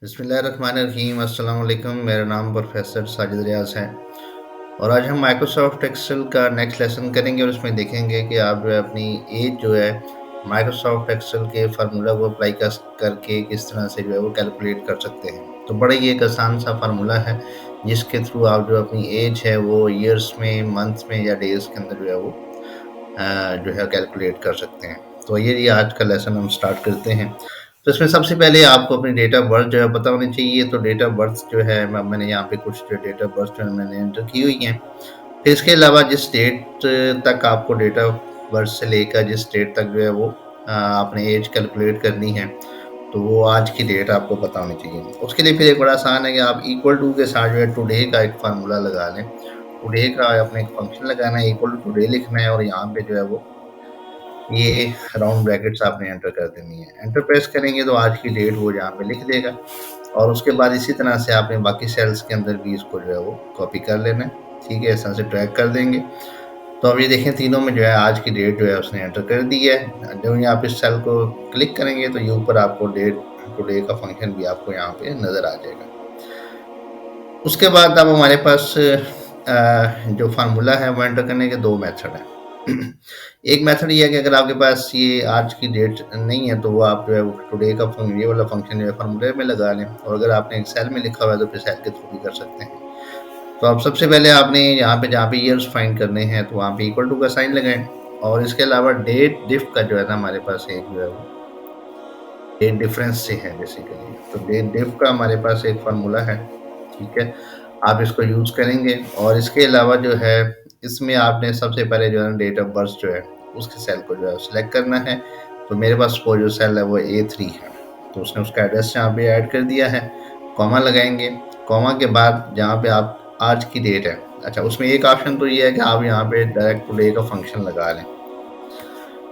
बिस्मिल्लाहिर्रहमानिर्रहीम अस्सलाम वालेकुम। मेरा नाम प्रोफेसर साजिद रियाज है और आज हम माइक्रोसॉफ्ट एक्सेल का नेक्स्ट लेसन करेंगे और उसमें देखेंगे कि आप जो है अपनी एज जो है माइक्रोसॉफ्ट एक्सेल के फार्मूला को अप्लाई करके किस तरह से जो है वो कैलकुलेट कर सकते हैं। तो बड़ा ही एक आसान सा फार्मूला है जिसके थ्रू आप जो अपनी एज है वो ईयर्स में, मंथ्स में या डेज के अंदर जो है वो जो है कैलकुलेट कर सकते हैं। तो ये आज का लेसन हम स्टार्ट करते हैं। तो इसमें सबसे पहले आपको अपनी डेट ऑफ बर्थ जो है पता होनी चाहिए। तो डेट ऑफ बर्थ जो है मैंने यहाँ पे कुछ जो डेट ऑफ बर्थ जो है मैंने एंटर की हुई हैं। फिर इसके अलावा जिस डेट तक आपको डेट ऑफ बर्थ से लेकर जिस डेट तक जो है वो आपने एज कैलकुलेट करनी है, तो वो आज की डेट आपको पता होनी चाहिए। उसके लिए फिर एक बड़ा आसान है कि आप इक्वल टू के साथ जो है टुडे का एक फार्मूला लगा लें। टुडे का आपने एक फंक्शन लगाना है, इक्वल टू टुडे लिखना है और यहाँ पे जो है वो ये राउंड ब्रैकेट्स आपने एंटर कर देनी है। एंटर प्रेस करेंगे तो आज की डेट वो यहाँ पे लिख देगा और उसके बाद इसी तरह से आपने बाकी सेल्स के अंदर भी इसको जो है वो कॉपी कर लेना है। ठीक है, इस तरह से ड्रैग कर देंगे। तो अब ये देखें तीनों में जो है आज की डेट जो है उसने एंटर कर दी है। जब ये आप इस सेल को क्लिक करेंगे तो ये ऊपर आपको डेट टुडे का फंक्शन भी आपको यहाँ पे नज़र आ जाएगा। उसके बाद अब हमारे पास जो फार्मूला है वो एंटर करने के दो मेथड हैं। एक मेथड ये है कि अगर आपके पास ये आज की डेट नहीं है तो वो आप जो है टुडे का ये वाला फंक्शन जो है फार्मूले में लगा लें और अगर आपने एक सेल में लिखा हुआ है तो फिर सेल के थ्रू भी कर सकते हैं। तो अब सबसे पहले आपने यहाँ पे जहाँ पे ईयर्स फाइंड करने हैं तो वहाँ पे इक्वल टू का साइन लगाएं और इसके अलावा डेट डिफ का जो है ना हमारे पास एक जो है वो डेट डिफरेंस से है बेसिकली। तो डेट डिफ का हमारे पास एक फार्मूला है। ठीक है, आप इसको यूज़ करेंगे और इसके अलावा जो है इसमें आपने सबसे पहले जो है डेट ऑफ बर्थ जो है उसके सेल को जो है सिलेक्ट करना है। तो मेरे पास सपोज जो सेल है वो A3 है, तो उसने उसका एड्रेस यहाँ पे ऐड कर दिया है। कॉमा लगाएंगे, कॉमा के बाद जहाँ पे आप आज की डेट है, अच्छा उसमें एक ऑप्शन तो ये है कि आप यहाँ पे डायरेक्ट टुडे का फंक्शन लगा लें।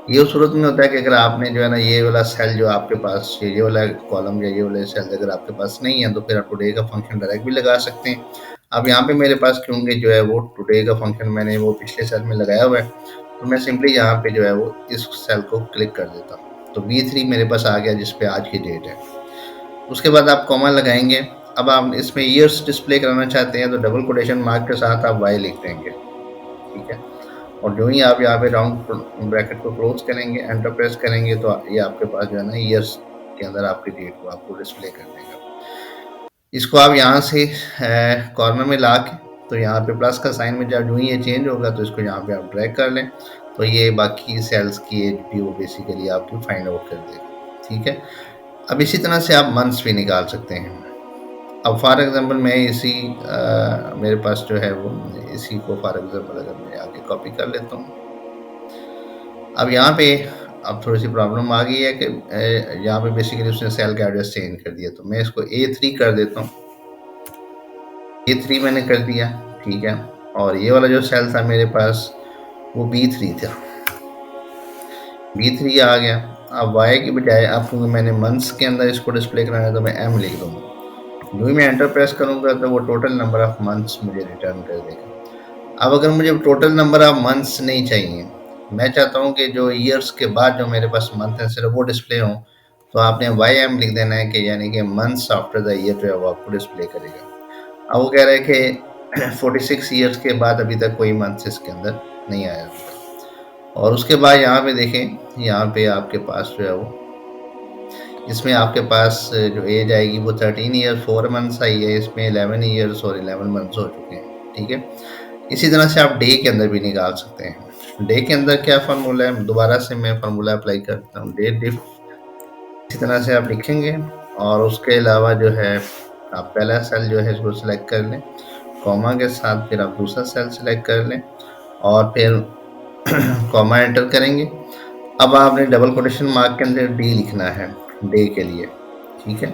ये उस सूरत में होता है कि अगर आपने जो है ना ये वाला सेल जो आपके पास ये वाला कॉलम या ये वाले सेल अगर आपके पास नहीं है तो फिर आप टुडे का फंक्शन डायरेक्ट भी लगा सकते हैं। अब यहाँ पे मेरे पास क्योंकि जो है वो टुडे का फंक्शन मैंने वो पिछले सेल में लगाया हुआ है, तो मैं सिंपली यहाँ पे जो है वो इस सेल को क्लिक कर देता हूँ। तो B3 मेरे पास आ गया जिसपे आज की डेट है। उसके बाद आप कॉमा लगाएंगे। अब आप इसमें ईयर्स डिस्प्ले कराना चाहते हैं तो डबल कोटेशन मार्क के साथ आप Y लिख देंगे। ठीक है, और जो ही आप यहाँ पे राउंड ब्रैकेट को क्लोज करेंगे, एंटर प्रेस करेंगे तो ये आपके पास जो है ना ईयर्स के अंदर आपकी डेट को आपको डिस्प्ले कर देगा। इसको आप यहाँ से कॉर्नर में ला के तो यहाँ पे प्लस का साइन में जब जो ही ये चेंज होगा तो इसको यहाँ पे आप ड्रैग कर लें तो ये बाकी सेल्स की एज भी वो बेसिकली आपकी फाइंड आउट कर देगा। ठीक है, अब इसी तरह से आप मंथ्स भी निकाल सकते हैं। अब फॉर एग्जांपल मैं इसी मेरे पास जो है वो इसी को फॉर एग्जांपल अगर मैं आगे कॉपी कर लेता हूँ। अब यहाँ पे अब थोड़ी सी प्रॉब्लम आ गई है कि यहाँ पे बेसिकली उसने सेल का एड्रेस चेंज कर दिया, तो मैं इसको A3 कर देता हूँ। A3 मैंने कर दिया। ठीक है, और ये वाला जो सेल था मेरे पास वो B3 था। B3 आ गया। अब Y की बजाय अब क्योंकि मैंने मंथ्स के अंदर इसको डिस्प्ले कराना है तो मैं M लिख दूंगा। जो ही मैं एंटर प्रेस करूंगा तो वो टोटल नंबर ऑफ मंथ्स मुझे रिटर्न कर देगा। अब अगर मुझे टोटल नंबर ऑफ मंथ्स नहीं चाहिए, मैं चाहता हूँ कि जो ईयर्स के बाद जो मेरे पास मंथ है सिर्फ वो डिस्प्ले हो, तो आपने YM लिख देना है कि यानी कि मंथ्स आफ्टर द ईयर जो है वो आपको डिस्प्ले करेगा। अब वो कह रहा है कि 46 ईयर्स के बाद अभी तक कोई मंथ इसके अंदर नहीं आया। और उसके बाद यहाँ पे देखें, यहाँ पे आपके पास जो है वो इसमें आपके पास जो एज आएगी वो 13 ईयर 4 मंथ्स आई है, इसमें 11 ईयर्स और 11 मंथ्स हो चुके हैं। ठीक है, इसी तरह से आप डे के अंदर भी निकाल सकते हैं। डे के अंदर क्या फार्मूला है, दोबारा से मैं फार्मूला अप्लाई करता हूँ। डे डिफ इसी तरह से आप लिखेंगे और उसके अलावा जो है आप पहला सेल जो है इसको सिलेक्ट कर लें, कॉमा के साथ फिर आप दूसरा सेल सिलेक्ट कर लें और फिर कॉमा एंटर करेंगे। अब आपने डबल कोटेशन मार्क के अंदर डी लिखना है डे के लिए। ठीक है,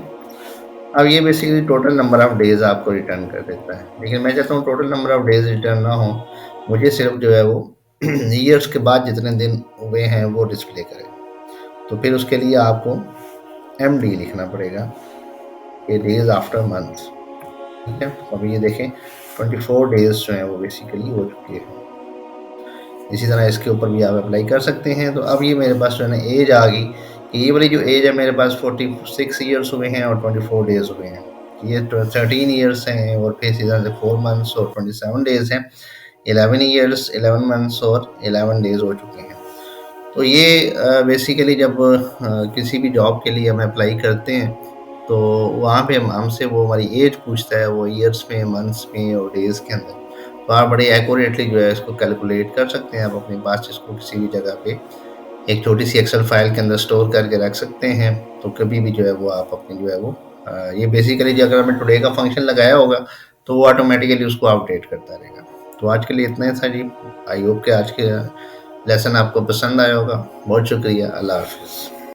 अब ये basically total number of days आपको रिटर्न कर देता है, लेकिन मैं चाहता हूँ total number of days return ना हो, मुझे सिर्फ जो है वो ईयर्स के बाद जितने दिन हुए हैं वो डिस्प्ले करे। तो फिर उसके लिए आपको MD लिखना पड़ेगा, ये डेज आफ्टर मंथ। ठीक है, अभी ये देखें 24 डेज जो हैं वो बेसिकली हो चुके हैं। इसी तरह इसके ऊपर भी आप अप्लाई कर सकते हैं। तो अब ये मेरे पास जो है ना एज आ गई ये वाली जो एज है मेरे पास 46 ईयर्स हुए हैं और 24 डेज़ हुए हैं। ये 13 ईयर्स हैं और फिर सीधे से 4 मंथ्स और 27 डेज़ हैं। 11 ईयर्स, 11 मंथ्स और 11 डेज़ हो चुके हैं। तो ये बेसिकली जब किसी भी जॉब के लिए हम अप्लाई करते हैं, तो वहाँ पे हम हमसे वो हमारी एज पूछता है, वो ईयर्स में, मंथ्स में और डेज़ के अंदर। तो आप बड़े एक्यूरेटली जो है इसको कैलकुलेट कर सकते हैं, आप अपने पास इसको किसी भी जगह पे एक छोटी-सी एक्सेल फाइल के अंदर स्टोर करके रख सकते हैं, तो कभी भी जो है वो आप अपनी जो है वो ये बेसिकली जो अगर हमने टुडे का फंक्शन लगाया होगा, तो वो ऑटोमैटिकली उसको अपडेट करता रहेगा। तो आज के लिए इतना ही था जी। आई होप कि आज के लेसन आपको पसंद आया होगा। बहुत शुक्रिया। अल्लाह हाफ़िज़।